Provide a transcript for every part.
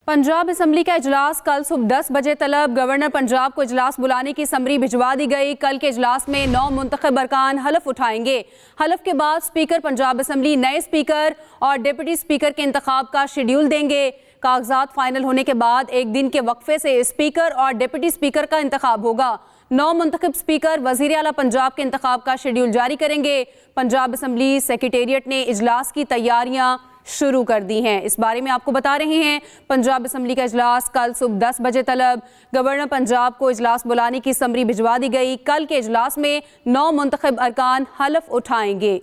Punjab assembly का इजलास कल सुबह 10 बजे तलब। गवर्नर पंजाब को इजलास बुलाने की समरी भिजवा दी गई। कल के इजलास में 9 मुंतखब अरकान हलफ उठाएंगे। हलफ के बाद स्पीकर पंजाब असम्बली नए स्पीकर और डिप्टी स्पीकर के इंतखाब का शेड्यूल देंगे। कागजात फाइनल होने के बाद एक दिन के वक्फे से स्पीकर और डिप्टी स्पीकर का इंतखाब होगा। 9 मुंतखब स्पीकर वज़ीर आला पंजाब के इंतखाब का शेड्यूल जारी करेंगे। पंजाब असम्बली सेक्रेटेरिएट ने इजलास की तैयारियां शुरू कर दी हैं। इस बारे में आपको बता रहे हैं, पंजाब असम्बली का इजलास कल सुबह 10 बजे तलब। गवर्नर पंजाब को इजलास बुलाने की समरी भिजवा दी गई। कल के इजलास में 9 मुंतखब अरकान हलफ उठाएंगे।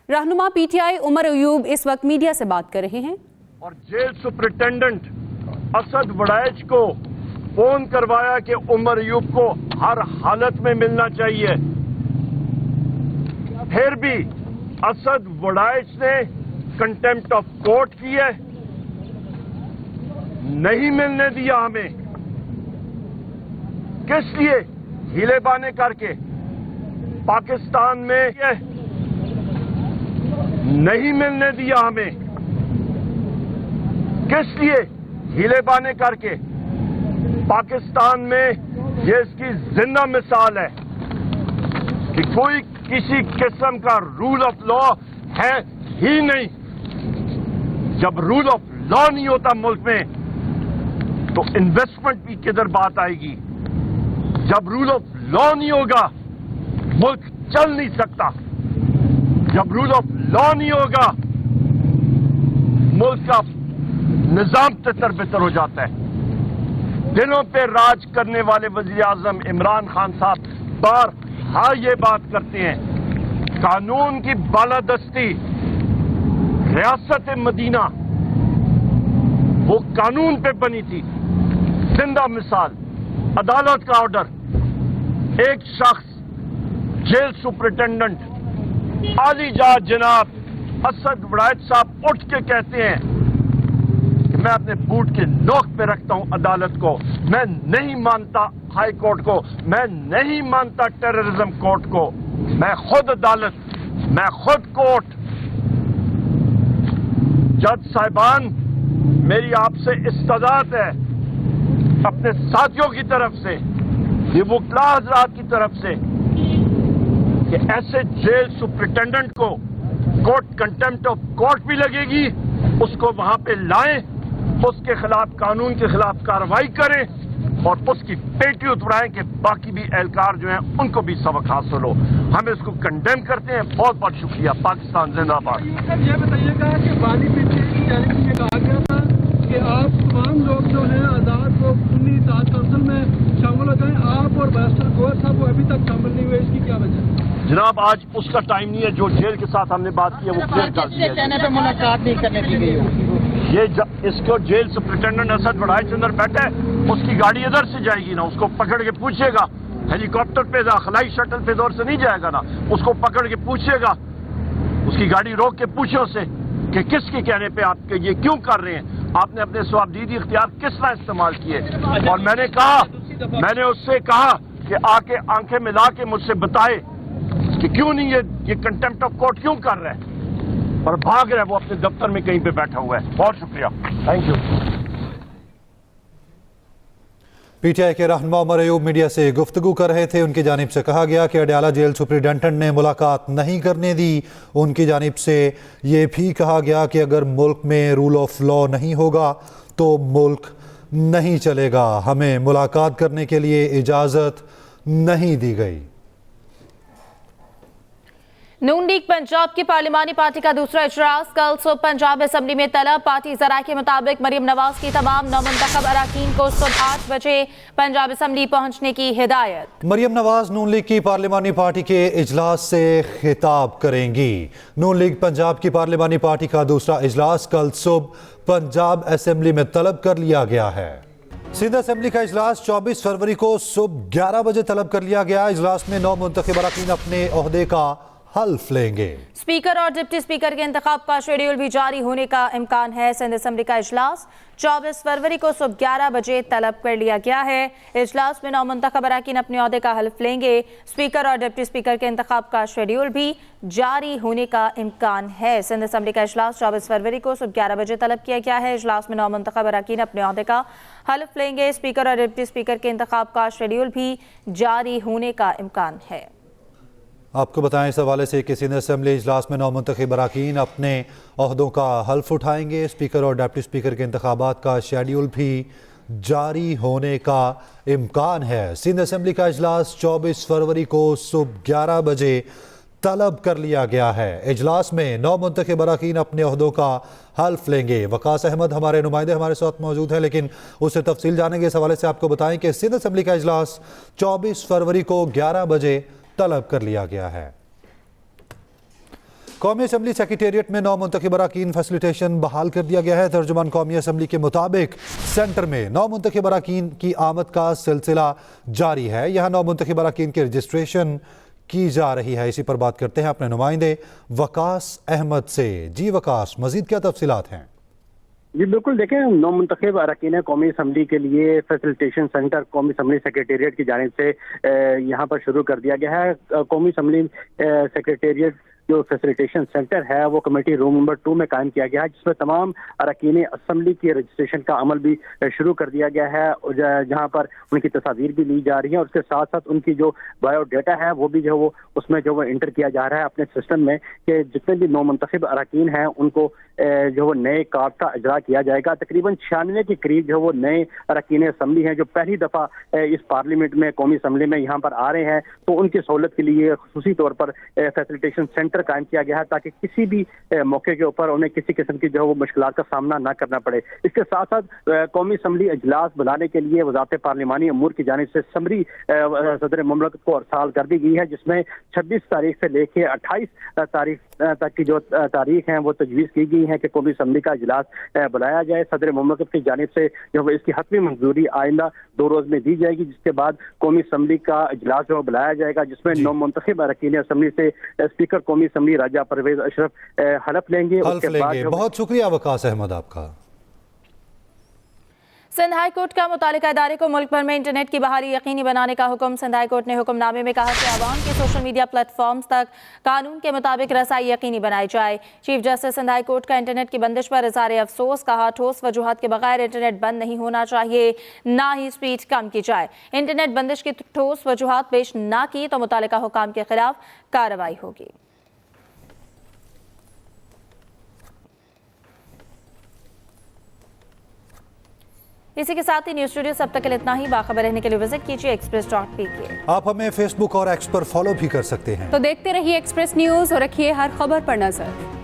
रहनुमा पीटीआई उमर अयूब इस वक्त मीडिया से बात कर रहे हैं। और जेल सुपरिटेंडेंट असद वड़ैच को फोन करवाया कि उमर अयूब को हर हालत में मिलना चाहिए। फिर भी असद वड़ैच ने कंटेम्प्ट ऑफ कोर्ट की है, नहीं मिलने दिया हमें। किस लिए? हीले बाने करके पाकिस्तान में नहीं मिलने दिया हमें। किस लिए? हीले बाने करके पाकिस्तान में ये इसकी जिंदा मिसाल है कि कोई किसी किस्म का रूल ऑफ लॉ है ही नहीं। जब रूल ऑफ लॉ नहीं होता मुल्क में तो इन्वेस्टमेंट की किधर बात आएगी? जब रूल ऑफ लॉ नहीं होगा मुल्क चल नहीं सकता। जब रूल ऑफ लॉ नहीं होगा मुल्क का निजाम तितर बितर हो जाता है। दिनों पे राज करने वाले वजीर आजम इमरान खान साहब बार हाँ ये बात करते हैं, कानून की बालादस्ती, रियासत मदीना वो कानून पे बनी थी। जिंदा मिसाल अदालत का ऑर्डर, एक शख्स जेल सुपरिटेंडेंट आलीजाद जनाब असद वड़ैच साहब उठ के कहते हैं कि मैं अपने बूट के नोक पे रखता हूं अदालत को, मैं नहीं मानता हाई कोर्ट को, मैं नहीं मानता टेररिज्म कोर्ट को, मैं खुद अदालत, मैं खुद कोर्ट। जज साहिबान, मेरी आपसे इस्तदात है अपने साथियों की तरफ से, ये वकील हज़रात की तरफ से, कि ऐसे जेल सुपरिटेंडेंट को कोर्ट कंटेम्प्ट ऑफ कोर्ट भी लगेगी, उसको वहां पे लाएं, उसके खिलाफ कानून के खिलाफ कार्रवाई करें और उसकी पेटी उतराएं कि बाकी भी एहलकार जो हैं उनको भी सबक हासिल हो। हम इसको कंडेम करते हैं। बहुत बहुत शुक्रिया। पाकिस्तान जिंदाबाद। ये बताइएगा कि वाली पीटीआई की जानिब से कहा गया था कि आप तमाम लोग जो हैं आज़ाद को सुन्नी इत्तेहाद काउंसिल में शामिल हो जाएं, आप और बैरिस्टर गोयल साहब वो अभी तक शामिल नहीं हुए, इसकी क्या वजह है? जनाब आज उसका टाइम नहीं है। जो जेल के साथ हमने बात की है वो क्लियर कर दिया। कहने पे मुलाकात नहीं करने दी गई। ये इसको जेल सुपरिटेंडेंट असद वड़ैच अंदर बैठा है, उसकी गाड़ी इधर से जाएगी ना, उसको पकड़ के पूछेगा। हेलीकॉप्टर पे खलाई शटल पे दौर से नहीं जाएगा ना, उसको पकड़ के पूछेगा, उसकी गाड़ी रोक के पूछे उसे कि किसके कहने पे आप ये क्यों कर रहे हैं, आपने अपने स्वाबदीदी इख्तियार किस तरह इस्तेमाल किए। और मैंने उससे कहा कि आके आंखें मिला के मुझसे बताए कि क्यों नहीं ये कंटेम्प्ट ऑफ कोर्ट क्यों कर रहा है, और भाग रहा है, वो अपने दफ्तर में कहीं पे बैठा हुआ है। बहुत शुक्रिया, थैंक यू। पीटीआई के रहनुमा उमर अयूब मीडिया से गुफ्तगू कर रहे थे। उनकी जानिब से कहा गया कि अडयाला जेल सुपरिटेंडेंट ने मुलाकात नहीं करने दी। उनकी जानिब से ये भी कहा गया कि अगर मुल्क में रूल ऑफ लॉ नहीं होगा तो मुल्क नहीं चलेगा। हमें मुलाकात करने के लिए इजाज़त नहीं दी गई। नून लीग पंजाब की पार्लिमानी पार्टी का दूसरा इजलास कल सुबह पंजाब असम्बली में तलब। पार्टी ज़राए के मुताबिक मरियम नवाज की तमाम नौमुंतखब अराकीन को सुबह 8 बजे पंजाब असम्बली पहुंचने की हिदायत। मरियम नवाज नून लीग की पार्लिमानी पार्टी के इजलास से खिताब करेंगी। नून लीग पंजाब की पार्लिमानी पार्टी का दूसरा इजलास कल सुबह पंजाब असम्बली में तलब कर लिया गया है। सिंध असम्बली का इजलास 24 फरवरी को सुबह 11 बजे तलब कर लिया गया। इजलास में 9 मुंतखब अराकीन अपने ओहदे का हल्फ लेंगे। स्पीकर और डिप्टी स्पीकर के इंतखाब का शेड्यूल भी जारी होने का इम्कान है। सिंध असेंबली का इजलास 24 फरवरी को सुबह 11 बजे तलब कर लिया गया है। इजलास में नौमुंतखब अरकान अपने ओहदे का हल्फ लेंगे। स्पीकर और डिप्टी स्पीकर के इंतखाब का शेड्यूल भी जारी होने का इम्कान है। सिंध असेंबली का इजलास 24 फरवरी को सुबह 11 बजे तलब किया गया है। इजलास में नौमुंतखब अरकान अपने ओहदे का हल्फ लेंगे। स्पीकर और डिप्टी स्पीकर के इंतखाब का शेड्यूल भी जारी होने का इम्कान है। आपको बताएं इस हवाले से कि सिंध असेंबली इजलास में नौमुंतखब अरकान अपने ओहदों का हल्फ उठाएंगे। स्पीकर और डिप्टी स्पीकर के इंतखाबात का शेड्यूल भी जारी होने का इम्कान है। सिंध असेंबली का इजलास 24 फरवरी को सुबह 11 बजे तलब कर लिया गया है। इजलास में नौमुंतखब अरकान अपने ओहदों का हल्फ लेंगे। वकास अहमद हमारे नुमाइंदे हमारे साथ मौजूद हैं, लेकिन उससे तफसील जानेंगे। इस हवाले से आपको बताएं कि सिंध असेंबली का इजलास 24 फरवरी को 11 बजे तलब कर लिया गया है। कौमी असेंबली सेक्रेटेरिएट में नौमुंतखब अरकान फैसिलिटेशन बहाल कर दिया गया है। तर्जुमान कौमी असेंबली के मुताबिक सेंटर में नौमुंतखब अरकान की आमद का सिलसिला जारी है। यहाँ नौमुंतखब अरकान की रजिस्ट्रेशन की जा रही है। इसी पर बात करते हैं अपने नुमाइंदे वकास अहमद से। जी वकास, मजीद क्या तफसीलात हैं? जी बिल्कुल, देखें, नौमुंतखब अरकान कौमी असम्बली के लिए फैसिलिटेशन सेंटर कौमी असम्बली सेक्रेटेरिएट की जानिब से यहाँ पर शुरू कर दिया गया है। कौमी असम्बली सेक्रेटेरिएट जो फैसिलिटेशन सेंटर है वो कमेटी रूम नंबर 2 में कायम किया गया है, जिसमें तमाम अरकान असम्बली की रजिस्ट्रेशन का अमल भी शुरू कर दिया गया है, जहाँ पर उनकी तस्वीर भी ली जा रही है और उसके साथ साथ उनकी जो बायोडाटा है वो भी जो वो उसमें जो वो इंटर किया जा रहा है अपने सिस्टम में कि जितने भी नौमुंतखब अरकान हैं उनको जो वो नए कार्ड का इजरा किया जाएगा। तकरीबन 96 के करीब जो वो नए अरकान असम्बली हैं जो पहली दफ़ा इस पार्लियामेंट में कौमी असम्बली में यहाँ पर आ रहे हैं, तो उनकी सहूलत के लिए खुसूसी तौर पर फैसिलिटेशन सेंटर कायम किया गया है ताकि किसी भी मौके के ऊपर उन्हें किसी किस्म की जो वो मुश्किलात का सामना ना करना पड़े। इसके साथ साथ कौमी असम्बली इजलास बुलाने के लिए वज़ारत पार्लिमानी अमूर की जानिब से समरी सदर मुमलकत को अरसाल कर दी गई है, जिसमें 26 तारीख से लेकर 28 तारीख तक की जो तारीख हैं वो तजवीज़ की गई है कि कौमी असम्बली का इजलास बुलाया जाए। सदर मुमलकत की जानिब से जो इसकी हतमी मंजूरी आइंदा 2 रोज़ में दी जाएगी, जिसके बाद कौमी असम्बली का इजलास जो बुलाया जाएगा, जिसमें नौमुंतखब अरकान असम्बली से स्पीकर कौमी असम्बली राजा परवेज अशरफ हलफ लेंगे। उसके बाद बहुत शुक्रिया वकास अहमद आपका। सिंध हाई कोर्ट का मुतालिका इदारे को मुल्क भर में इंटरनेट की बहाली यकीनी बनाने का हुक्म। सिंध हाई कोर्ट ने हुक्मनामे में कहा कि आवाम के सोशल मीडिया प्लेटफॉर्म्स तक कानून के मुताबिक रसाई यकीनी बनाई जाए। Chief justice Sindh high court का इंटरनेट की बंदिश पर इज़हार अफसोस, कहा ठोस वजूहत के बगैर इंटरनेट बंद नहीं होना चाहिए, ना ही स्पीड कम की जाए। इंटरनेट बंदिश की ठोस वजूहत पेश ना की तो मुतालिका हुकाम के खिलाफ कार्रवाई होगी। इसी के साथ ही न्यूज स्टूडियो से अब तक इतना ही। बाखबर रहने के लिए विजिट कीजिए express.pk। आप हमें फेसबुक और एक्स पर फॉलो भी कर सकते हैं। तो देखते रहिए एक्सप्रेस न्यूज और रखिए हर खबर पर नजर।